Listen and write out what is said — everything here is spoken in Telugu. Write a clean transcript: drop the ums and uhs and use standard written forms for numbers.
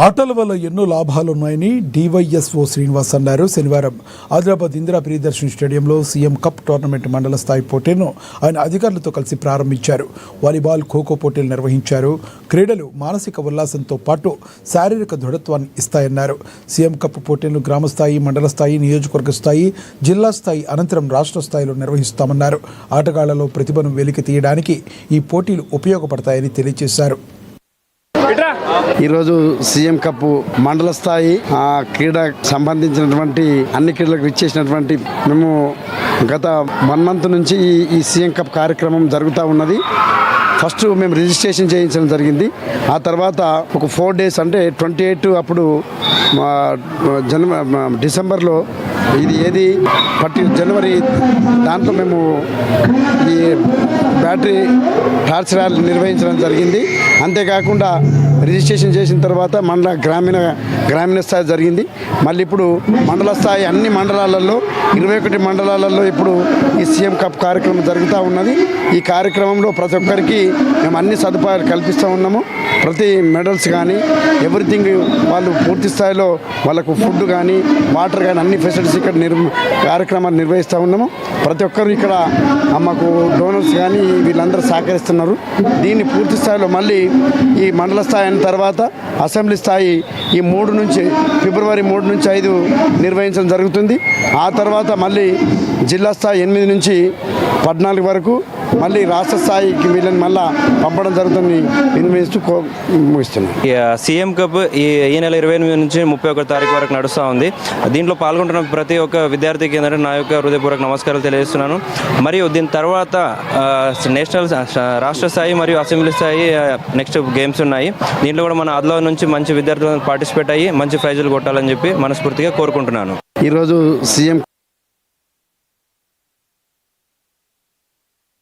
ఆటల వల్ల ఎన్నో లాభాలున్నాయని డివైఎస్ఓ శ్రీనివాస్ అన్నారు. శనివారం ఆదిలాబాద్ ఇందిరా ప్రియదర్శిని స్టేడియంలో సీఎం కప్ టోర్నమెంట్ మండల స్థాయి పోటీలను ఆయన అధికారులతో కలిసి ప్రారంభించారు. వాలీబాల్, ఖోఖో పోటీలు నిర్వహించారు. క్రీడలు మానసిక ఉల్లాసంతో పాటు శారీరక దృఢత్వాన్ని ఇస్తాయన్నారు. సీఎం కప్ పోటీలను గ్రామస్థాయి, మండల స్థాయి, నియోజకవర్గ స్థాయి, జిల్లా స్థాయి అనంతరం రాష్ట్ర స్థాయిలో నిర్వహిస్తామన్నారు. ఆటగాళ్లలో ప్రతిభను వెలికి తీయడానికి ఈ పోటీలు ఉపయోగపడతాయని తెలియజేశారు. ఈరోజు సీఎం కప్ మండల స్థాయి క్రీడకు సంబంధించినటువంటి అన్ని క్రీడలకు ఇచ్చేసినటువంటి మేము గత 1 మంత్ నుంచి ఈ సీఎం కప్ కార్యక్రమం జరుగుతూ ఉన్నది. ఫస్ట్ మేము రిజిస్ట్రేషన్ చేయించడం జరిగింది. ఆ తర్వాత ఒక 4 days అంటే 28 అప్పుడు డిసెంబర్లో ఇది జనవరి దాంట్లో మేము ఈ బ్యాటరీ టార్చ్ ర్యాలీ నిర్వహించడం జరిగింది. అంతేకాకుండా రిజిస్ట్రేషన్ చేసిన తర్వాత మండల గ్రామీణ స్థాయి జరిగింది. మళ్ళీ ఇప్పుడు మండల స్థాయి అన్ని మండలాలలో 21 మండలాలలో ఇప్పుడు ఈ సీఎం కప్ కార్యక్రమం జరుగుతూ ఉన్నది. ఈ కార్యక్రమంలో ప్రతి ఒక్కరికి మేము అన్ని సదుపాయాలు కల్పిస్తూ ఉన్నాము. ప్రతి మెడల్స్ కానీ ఎవ్రీథింగ్ వాళ్ళు పూర్తి స్థాయిలో వాళ్ళకు ఫుడ్ కానీ వాటర్ కానీ అన్ని ఫెసిలిటీస్ ఇక్కడ కార్యక్రమాలు నిర్వహిస్తూ ఉన్నాము. ప్రతి ఒక్కరు ఇక్కడ మాకు డోనర్స్ కానీ వీళ్ళందరూ సహకరిస్తున్నారు. దీన్ని పూర్తి స్థాయిలో మళ్ళీ ఈ మండల స్థాయి అయిన తర్వాత అసెంబ్లీ స్థాయి ఈ ఫిబ్రవరి 3 నుంచి 5 నిర్వహించడం జరుగుతుంది. ఆ తర్వాత మళ్ళీ జిల్లా స్థాయి 8 నుంచి 14 వరకు మళ్ళీ రాష్ట్ర స్థాయికి వీళ్ళని మళ్ళీ పంపడం జరుగుతుంది. నిర్వహిస్తూ ముగిస్తున్నాం. సీఎం కప్ ఈ నెల 28 నుంచి 31 తారీఖు వరకు నడుస్తూ ఉంది. దీంట్లో పాల్గొంటున్న ప్రతి ఒక్క విద్యార్థికి ఏంటంటే నా యొక్క హృదయపూర్వక నమస్కారాలు తెలియజేస్తున్నాను. మరియు దీని తర్వాత నేషనల్ రాష్ట్ర స్థాయి మరియు అసెంబ్లీ స్థాయి నెక్స్ట్ గేమ్స్ ఉన్నాయి. దీంట్లో కూడా మన ఆదిలాబాద్ నుంచి మంచి విద్యార్థులను పార్టిసిపేట్ అయ్యి మంచి ప్రైజులు కొట్టాలని చెప్పి మనస్ఫూర్తిగా కోరుకుంటున్నాను. ఈరోజు సీఎం